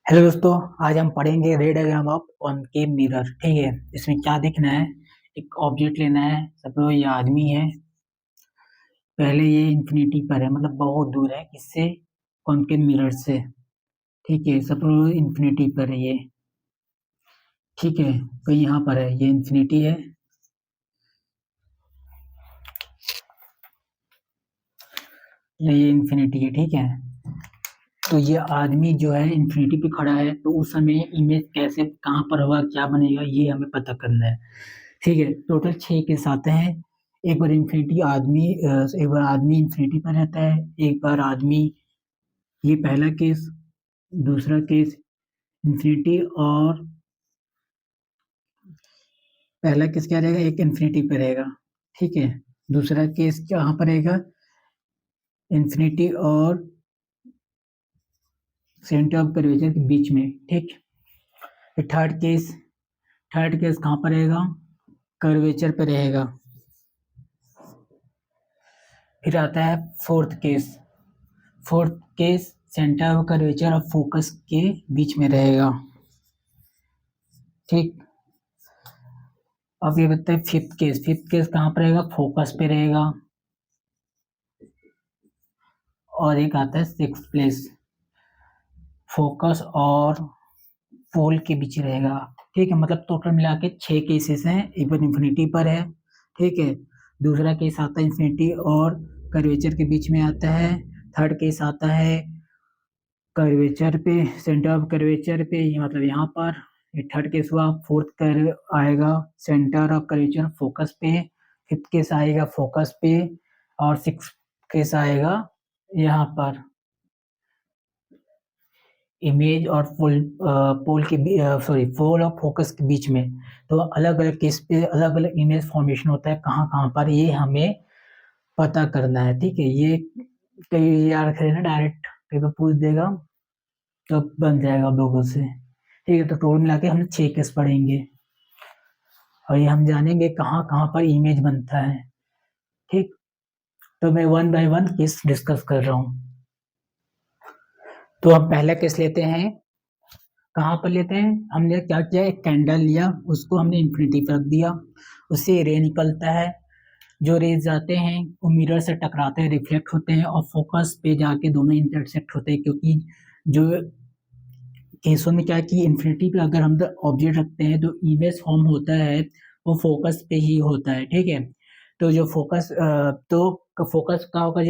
Hello दोस्तों। आज हम पढ़ेंगे रे डायग्राम ऑफ कॉनकेव मिरर। ठीक है, इसमें क्या देखना है। एक ऑब्जेक्ट लेना है। सपोज ये आदमी है। पहले ये इंफिनिटी पर है, मतलब बहुत दूर है किससे, कॉनकेव मिरर से। ठीक है, सपोज इंफिनिटी पर है ये। ठीक है, तो यहाँ पर है, ये इंफिनिटी है, ये इंफिनिटी है। ठीक है, तो ये आदमी जो है इंफिनिटी पे खड़ा है, तो उस समय इमेज कैसे, कहाँ पर होगा, क्या बनेगा, ये हमें पता करना है। ठीक है, टोटल 6 केस आते हैं। एक बार इंफिनिटी आदमी एक बार आदमी इंफिनिटी पर रहता है, एक बार आदमी, ये पहला केस। दूसरा केस इंफिनिटी और पहला केस क्या रहेगा, एक इंफिनिटी पे रहेगा। ठीक है, दूसरा केस कहाँ पर रहेगा, इंफिनिटी और सेंटर ऑफ कर्वेचर के बीच में। ठीक, थर्ड केस कहाँ पर रहेगा, कर्वेचर पे रहेगा। फिर आता है fourth case centre of curvature और फोकस के बीच में रहेगा। ठीक, अब ये बताए फिफ्थ केस कहाँ पर रहेगा, फोकस पे रहेगा। और एक आता है सिक्स प्लेस, फोकस और पोल के बीच रहेगा। ठीक है, मतलब टोटल मिला के 6 केसेस हैं। एक बार इंफिनिटी पर है। ठीक है, दूसरा केस आता है इंफिनिटी और कर्वेचर के बीच में आता है। थर्ड केस आता है कर्वेचर पे, सेंटर ऑफ कर्वेचर पे, ये मतलब यहाँ पर। ये थर्ड केस हुआ। फोर्थ कर आएगा सेंटर ऑफ कर्वेचर फोकस पे। फिफ्थ केस आएगा फोकस पे। और सिक्स केस आएगा यहाँ पर इमेज और पोल के सॉरी पोल और फोकस के बीच में। तो अलग अलग केस पे अलग अलग इमेज फॉर्मेशन होता है, कहाँ कहाँ पर, ये हमें पता करना है। ठीक है, ये कई यार रखे ना, डायरेक्ट कहीं पर पूछ देगा तो बन जाएगा लोगों से। ठीक है, तो टोटल मिला के हम 6 केस पढ़ेंगे और ये हम जानेंगे कहाँ कहाँ पर इमेज बनता है। ठीक, तो मैं one by one case discuss कर रहा हूँ। तो हम पहला केस लेते हैं। कहाँ पर लेते हैं, हमने क्या किया, एक कैंडल लिया, उसको हमने इन्फिनिटी पर रख दिया, उससे रे निकलता है। जो रेज जाते हैं वो मिरर से टकराते हैं, रिफ्लेक्ट होते हैं और फोकस पे जाके दोनों इंटरसेक्ट होते हैं। क्योंकि जो केसों में क्या है कि इन्फिनिटी पे अगर हम ऑब्जेक्ट रखते हैं तो इमेज फॉर्म होता है, वो फोकस पे ही होता है। ठीक है, तो जो फोकस का होगा,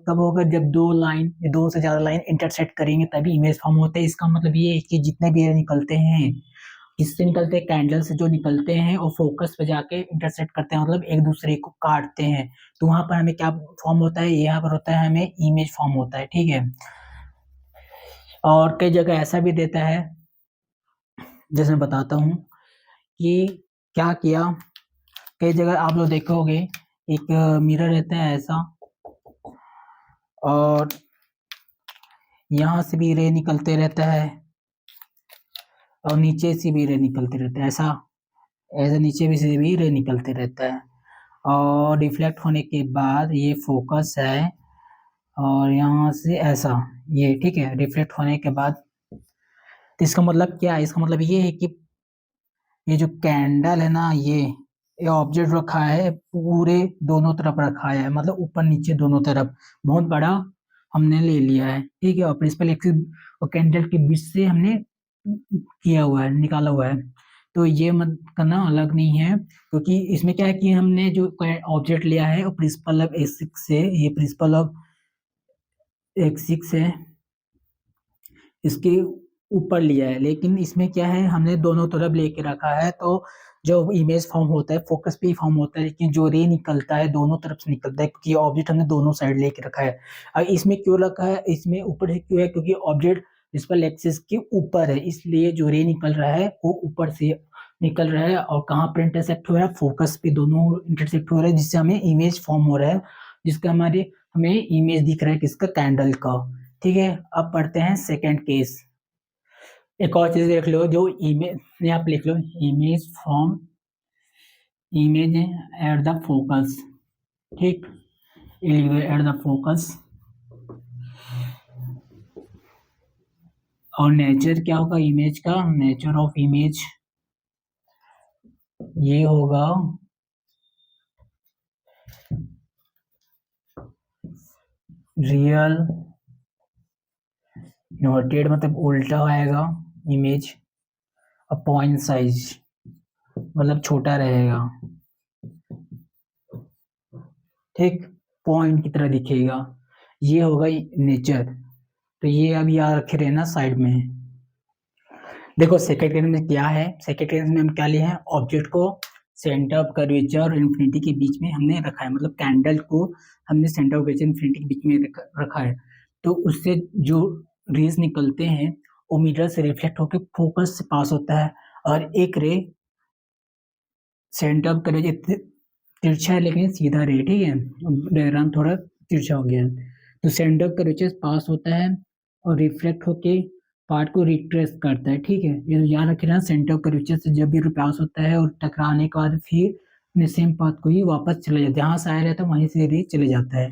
कब होगा, जब दो से ज्यादा लाइन इंटरसेक्ट करेंगे तभी इमेज फॉर्म होते हैं। इसका मतलब ये है कि जितने भी रे निकलते हैं, किससे निकलते हैं, कैंडल से जो निकलते हैं और फोकस पे जाके इंटरसेक्ट करते हैं, मतलब एक दूसरे को काटते हैं। तो वहां पर हमें क्या फॉर्म होता है, यहाँ पर होता है हमें इमेज फॉर्म होता है। ठीक है, और कई जगह ऐसा भी देता है, जैसे मैं बताता हूँ कि क्या किया। कई जगह आप लोग देखोगे, एक मिरर रहता है ऐसा, और यहाँ से भी रे निकलते रहता है और नीचे से भी रे निकलते रहता है, ऐसा ऐसा नीचे भी से भी रे निकलते रहता है। और रिफ्लेक्ट होने के बाद ये फोकस है, और यहाँ से ऐसा, ये ठीक है, रिफ्लेक्ट होने के बाद। तो इसका मतलब क्या है, इसका मतलब ये है कि ये जो कैंडल है ना, ये ऑब्जेक्ट रखा है पूरे दोनों तरफ रखा है, मतलब ऊपर नीचे दोनों तरफ, बहुत बड़ा हमने ले लिया है। ठीक है, और प्रिंसिपल एक्सिस और कैंडल के बीच से हमने किया हुआ है, निकाला हुआ है। तो ये मत करना, अलग नहीं है, क्योंकि इसमें क्या है कि हमने जो ऑब्जेक्ट लिया है वो प्रिंसिपल ऑफ एक्सिस से, ये प्रिंसिपल ऑफ एक्सिस है, इसके ऊपर लिया है। लेकिन इसमें क्या है, हमने दोनों तरफ लेके रखा है, तो जो इमेज फॉर्म होता है फोकस पे ही फॉर्म होता है, लेकिन जो रे निकलता है दोनों तरफ से निकलता है, क्योंकि ऑब्जेक्ट हमने दोनों साइड लेके रखा है। अब इसमें क्यों रखा है, इसमें ऊपर से क्यों है, क्योंकि ऑब्जेक्ट प्रिंसिपल एक्सिस के ऊपर है, इसलिए जो रे निकल रहा है वो ऊपर से निकल रहा है। और कहाँ पर इंटरसेक्ट हो रहा है, फोकस पे दोनों इंटरसेक्ट हो रहा है, जिससे हमें इमेज फॉर्म हो रहा है, जिसका हमें इमेज दिख रहा है, किसका, कैंडल का। ठीक है, अब पढ़ते हैं सेकेंड केस। एक और चीज देख लो, जो इमेज, यहाँ पे लिख लो, image from image at the focus. ठीक, एट द फोकस और नेचर क्या होगा इमेज का, नेचर ऑफ इमेज ये होगा रियल इन्वर्टेड मतलब उल्टा आएगा इमेज, पॉइंट साइज मतलब छोटा रहेगा, ठीक, पॉइंट की तरह दिखेगा, ये होगा नेचर। तो ये अब याद रखे रहना साइड में। देखो सेकंड केस में क्या है, सेकंड केस में हम क्या लिए हैं, ऑब्जेक्ट को सेंटर ऑफ कर्वेचर और इन्फिनिटी के बीच में हमने रखा है, मतलब कैंडल को हमने सेंटर ऑफ कर्वेचर इन्फिनिटी के बीच में रखा है। तो उससे जो रेज निकलते हैं वो मिरर से रिफ्लेक्ट होकर फोकस से पास होता है, और एक रे सेंटर ऑफ कर्वेचर तिरछा है लेकिन सीधा रे, ठीक है, डायग्राम थोड़ा तिरछा हो गया। तो सेंटर ऑफ कर्वेचर पास होता है और रिफ्लेक्ट होके पार्ट को रिट्रेस करता है, ठीक है, ये याद रखना, सेंटर ऑफ कर्वेचर से जब भी पास होता है और टकराने के बाद फिर अपने सेम पाथ को ही वापस चले जाता है, जहाँ से आया रहता है वहीं से रे चले जाता है,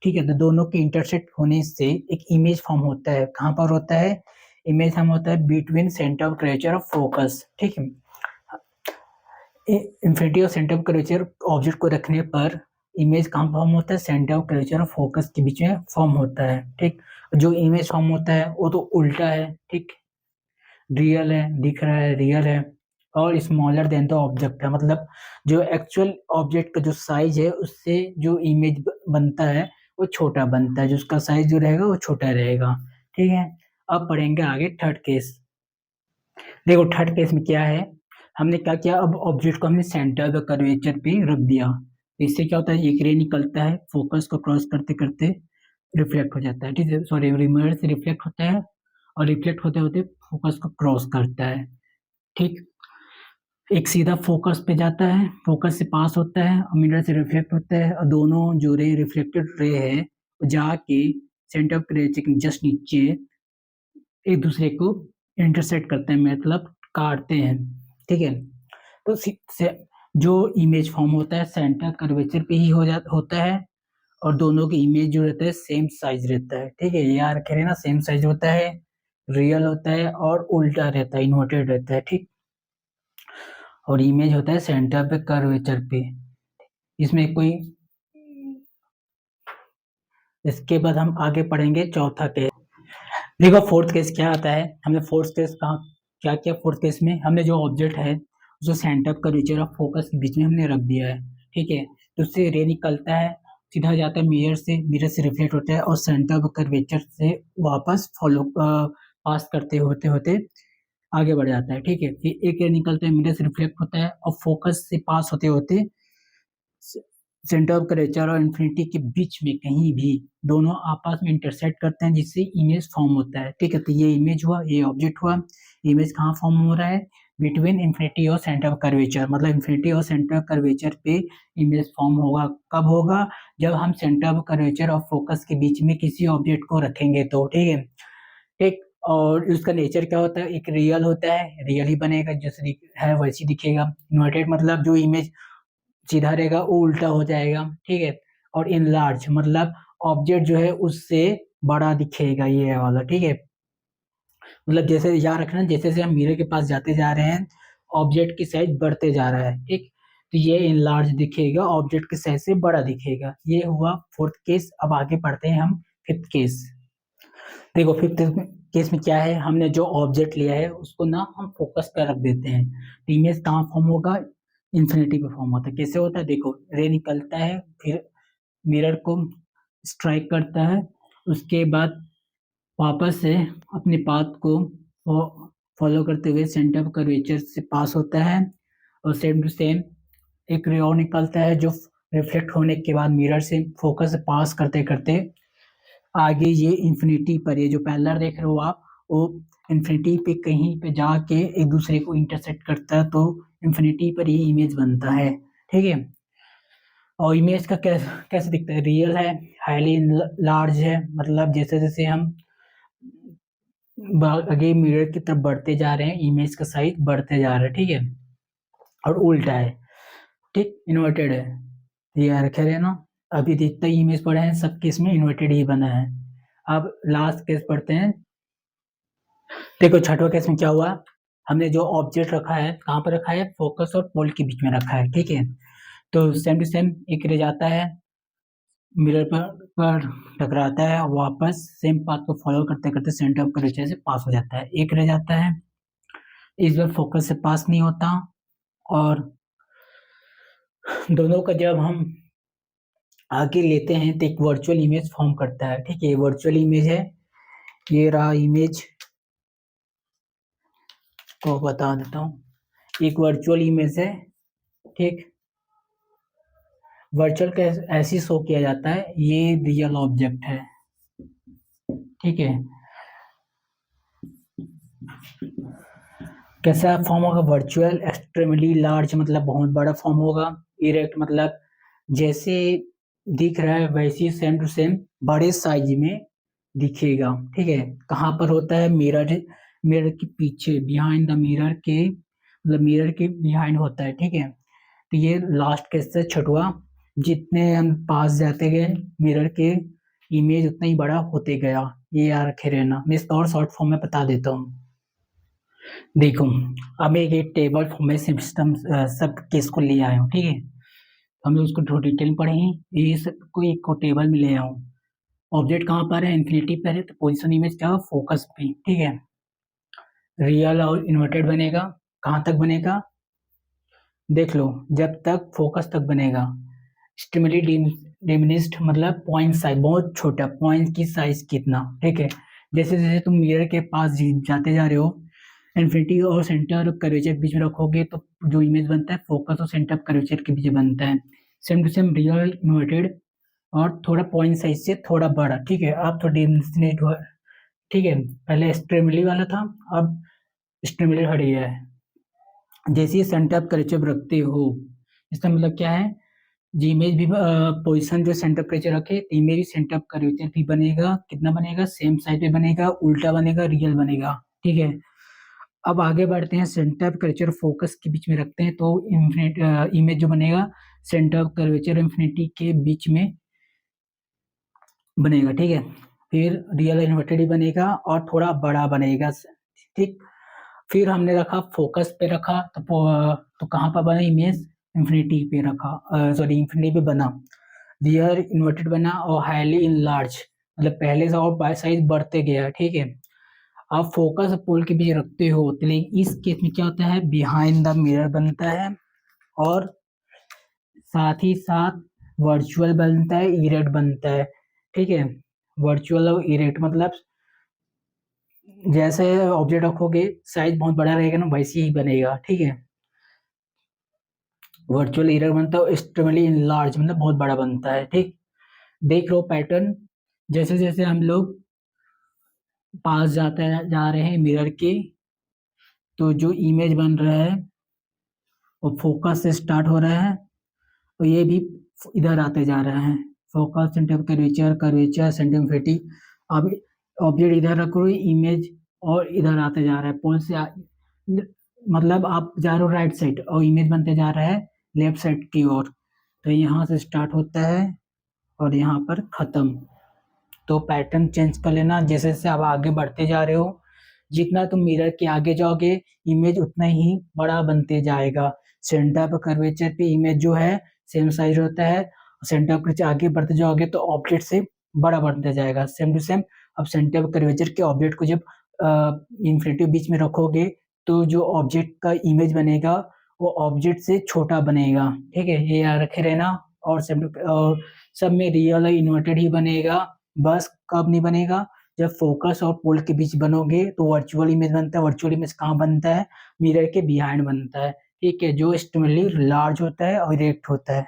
ठीक है। तो दोनों के इंटरसेक्ट होने से एक इमेज फॉर्म होता है, कहाँ पर होता है, इमेज फॉर्म होता है बिटवीन सेंटर ऑफ कर्वेचर और फोकस, ठीक है। इन्फिनिटी और सेंटर ऑफ कर्वेचर ऑब्जेक्ट को रखने पर इमेज कहाँ फॉर्म होता है, सेंटर ऑफ कर्वेचर और फोकस के बीच में फॉर्म होता है, ठीक। जो इमेज फॉर्म होता है वो तो उल्टा है, ठीक, रियल है, दिख रहा है, रियल है, और स्मॉलर देन द ऑब्जेक्ट है, मतलब जो एक्चुअल ऑब्जेक्ट का जो साइज है उससे जो इमेज बनता है वो छोटा बनता है, जो उसका साइज जो रहेगा वो छोटा रहेगा, ठीक है। अब पढ़ेंगे आगे थर्ड केस। देखो थर्ड केस में क्या है, हमने क्या किया, अब ऑब्जेक्ट को हमने सेंटर द कर्वेचर पे रख दिया, तो इससे क्या होता है, एक रे निकलता है, फोकस को क्रॉस करते करते रिफ्लेक्ट हो जाता है, ठीक है, सॉरी मिरर से रिफ्लेक्ट होता है और रिफ्लेक्ट होते होते फोकस को क्रॉस करता है, ठीक। एक सीधा फोकस पे जाता है, फोकस से पास होता है और मिरर से रिफ्लेक्ट होता है, और दोनों जो रे रिफ्लेक्टेड रे है वो जाके सेंटर ऑफ कर्वेचर के जस्ट नीचे एक दूसरे को इंटरसेक्ट करते हैं, मतलब काटते हैं, ठीक है। तो जो इमेज फॉर्म होता है सेंटर कर्वेचर पे ही होता है, और दोनों की इमेज जो रहता है सेम साइज रहता है, ठीक है, यार कह रहे हैं ना, सेम साइज होता है, रियल होता है और उल्टा रहता है, इन्वर्टेड रहता है, ठीक। और इमेज होता है सेंटर पे कर्वेचर पे। इसमें कोई, इसके बाद हम आगे पढ़ेंगे चौथा केस। देखो फोर्थ केस क्या आता है, हमने फोर्थ केस कहा क्या किया, फोर्थ केस में हमने जो ऑब्जेक्ट है जो सेंटर कर्वेचर और फोकस के बीच में हमने रख दिया है, ठीक है, तो उससे रे निकलता है, सीधा जाता है मिरर से रिफ्लेक्ट होता है और सेंटर कर्वेचर से वापस फॉलो पास करते होते होते आगे बढ़ जाता है, ठीक है। फिर एक रे निकलता है, मिरर से रिफ्लेक्ट होता है और फोकस से पास होते होते सेंटर ऑफ कर्वेचर और इन्फिनिटी के बीच में कहीं भी दोनों आपस में इंटरसेक्ट करते हैं, जिससे इमेज फॉर्म होता है, ठीक है। तो ये इमेज हुआ, ये ऑब्जेक्ट हुआ, इमेज कहाँ फॉर्म हो रहा है, बिटवीन इन्फिनिटी और सेंटर ऑफ कर्वेचर, मतलब इन्फिनिटी और सेंटर ऑफ कर्वेचर पे इमेज फॉर्म होगा, कब होगा, जब हम सेंटर ऑफ कर्वेचर और फोकस के बीच में किसी ऑब्जेक्ट को रखेंगे तो, ठीक है, ठीक। और उसका नेचर क्या होता है, एक रियल होता है, रियल ही बनेगा, जैसे है वैसी दिखेगा, इन्वर्टेड मतलब जो इमेज सीधा रहेगा वो उल्टा हो जाएगा, ठीक है। और इनलार्ज मतलब ऑब्जेक्ट जो है उससे बड़ा दिखेगा, ये वाला, ठीक है, मतलब जैसे याद रखना, जैसे जैसे हम मिरर के पास जाते जा रहे हैं ऑब्जेक्ट की साइज बढ़ते जा रहा है, ठीक, तो ये इनलार्ज दिखेगा, ऑब्जेक्ट की साइज से बड़ा दिखेगा, ये हुआ फोर्थ केस। अब आगे पढ़ते हैं हम फिफ्थ केस। देखो फिफ्थ केस में क्या है, हमने जो ऑब्जेक्ट लिया है उसको ना हम फोकस पर रख देते हैं, तो इमेज कहाँ फॉर्म होगा, इन्फिनिटी पे फॉर्म होता है, कैसे होता है, देखो रे निकलता है, फिर मिरर को स्ट्राइक करता है, उसके बाद वापस से अपने पाथ को फॉलो करते हुए सेंटर कर्वेचर से पास होता है, और सेम टू सेम एक रे और निकलता है जो रिफ्लेक्ट होने के बाद मिरर से फोकस से पास करते करते आगे ये इन्फिनिटी पर, ये जो पैरेलल देख रहे हो आप, वो इन्फिनिटी पे कहीं पे जाके एक दूसरे को इंटरसेक्ट करता है, तो इन्फिनिटी पर ये इमेज बनता है, ठीक है। और इमेज का कैसे कैसे दिखता है, रियल है, हाईली लार्ज है, मतलब जैसे जैसे हम आगे मिरर की तरफ बढ़ते जा रहे हैं इमेज का साइज बढ़ते जा रहा है, ठीक है। और उल्टा है, ठीक, इन्वर्टेड है, ये यार कह रहे हैं ना, अभी जितना इमेज पढ़े हैं सब केस में इन्वर्टेड ही बना है। अब लास्ट केस पढ़ते हैं, देखो छठवा केस में क्या हुआ, हमने जो ऑब्जेक्ट रखा है कहाँ पर रखा है, फोकस और पोल के बीच में रखा है, ठीक है। तो सेम टू सेम एक रह जाता है, मिरर पर टकराता है, वापस सेम पाथ को फॉलो करते करते सेंटर ऑफ कर्वेचर से पास हो जाता है, एक रह जाता है, इस बार फोकस से पास नहीं होता, और दोनों का जब हम आगे लेते हैं तो एक वर्चुअल इमेज फॉर्म करता है, ठीक है। वर्चुअल इमेज है, ये रहा इमेज, को बता देता हूँ, एक वर्चुअल इमेज है, ठीक। वर्चुअल का ऐसे शो किया जाता है, ये रियल ऑब्जेक्ट है, ठीक है। कैसा फॉर्म होगा, वर्चुअल एक्सट्रीमली लार्ज मतलब बहुत बड़ा फॉर्म होगा, इरेक्ट मतलब जैसे दिख रहा है वैसे सेम टू सेम बड़े साइज में दिखेगा, ठीक है। कहाँ पर होता है, मिरर, मिरर के पीछे, बिहाइंड द मिरर के, मतलब मिरर के बिहाइंड होता है, ठीक है। तो ये लास्ट केस से छठवा, जितने हम पास जाते गए मिरर के इमेज उतना ही बड़ा होते गया, ये याद रखे रहना। मैं इसका और शॉर्ट फॉर्म में बता देता हूँ। देखो अब एक टेबल फॉर्म में सिस्टम सब केस को ले आया हूँ, ठीक है। हम लोग उसको थोड़ी डिटेल में पढ़ेंगे, ये सब को एक को टेबल में ले आया हूँ। ऑब्जेक्ट कहाँ पर है, इन्फिनिटी पर है, तो पोजीशन इमेज क्या, फोकस पे, ठीक है। रियल और इन्वर्टेड बनेगा, कहाँ तक बनेगा देख लो, जब तक फोकस तक बनेगा। स्टिमुली डिमिनिश्ड मतलब पॉइंट साइज बहुत छोटा, पॉइंट की साइज कितना, ठीक है। जैसे जैसे तुम मिरर के पास जाते जा रहे हो, इन्फिनिटी और सेंटर कर्वेचर के बीच में रखोगे तो जो इमेज बनता है फोकस और सेंटर कर्वेचर के बीच में बनता है। Same to same real inverted और थोड़ा पॉइंट साइज से थोड़ा बड़ा, ठीक है। अब थोड़ा डिमिनिश्ड हुआ, ठीक है। पहले स्ट्रेमली वाला था, अब स्ट्रेमली हट गया है। जैसे ही सेंटर ऑफ कर्वेचर रखते हो, इसका मतलब क्या है, जी इमेज भी पोजीशन जो सेंटर ऑफ कर्वेचर रखे, इमेज भी सेंटर ऑफ कर्वेचर भी बनेगा, कितना बनेगा, सेम साइज पे बनेगा, उल्टा बनेगा, रियल बनेगा, ठीक है। अब आगे बढ़ते हैं, सेंटर ऑफ कर्वेचर फोकस के बीच में रखते हैं तो इन्फिनिट इमेज जो बनेगा सेंटर ऑफ कर्वेचर इन्फिनिटी के बीच में बनेगा, ठीक है। फिर रियल इन्वर्टेड ही बनेगा और थोड़ा बड़ा बनेगा, ठीक। फिर हमने रखा फोकस पे रखा, तो कहाँ पर बना इमेज, इन्फिनिटी पे रखा, सॉरी इन्फिनिटी पे बना। रियल इन्वर्टेड बना और हाईली इन लार्ज मतलब पहले से और बाय साइज बढ़ते गया, ठीक है। आप फोकस और पोल के बीच रखते हो, तो लेकिन इस केस में क्या होता है, बिहाइंड द मिरर बनता है और साथ ही साथ वर्चुअल बनता है, इरेक्ट बनता है, ठीक है। वर्चुअल और इरेक्ट मतलब जैसे ऑब्जेक्ट रखोगे साइज बहुत बड़ा रहेगा ना वैसे ही बनेगा, ठीक है। वर्चुअल इरेक्ट बनता है, एक्सट्रीमली इनलार्ज मतलब बहुत बड़ा बनता है, ठीक। देख लो पैटर्न, जैसे जैसे हम लोग पास जाते जा रहे हैं मिरर के, तो जो इमेज बन रहा है वो फोकस से स्टार्ट हो रहा है और ये भी इधर आते जा रहा है, focus centre curvature, curvature centre infinity. अब ऑब्जेक्ट इधर रखो, इमेज और इधर आते जा रहा है, पोल से मतलब आप जा रहे हो राइट साइड और इमेज बनते जा रहा है लेफ्ट साइड की ओर, तो यहाँ से स्टार्ट होता है और यहाँ पर खत्म। तो पैटर्न चेंज कर लेना, जैसे जैसे आप आगे बढ़ते जा रहे हो, जितना तुम मिरर के आगे जाओगे इमेज उतना ही बड़ा बनते जाएगा। सेंटर पर कर्वेचर पे इमेज जो है सेम साइज होता है, सेंटर पर आगे बढ़ते जाओगे तो ऑब्जेक्ट से बड़ा बनते जाएगा, सेम टू सेम। अब सेंटर पर कर्वेचर के ऑब्जेक्ट को जब इन्फिनिटी बीच में रखोगे तो जो ऑब्जेक्ट का इमेज बनेगा वो ऑब्जेक्ट से छोटा बनेगा, ठीक है, ये याद रखे रहना। और सब में रियल और इन्वर्टेड ही बनेगा, बस कब नहीं बनेगा, जब फोकस और पोल के बीच बनोगे तो वर्चुअल इमेज बनता है। वर्चुअल इमेज कहाँ बनता है, मिरर के बिहाइंड बनता है, ठीक है, जो एक्सट्रीमली लार्ज होता है और इरेक्ट होता है।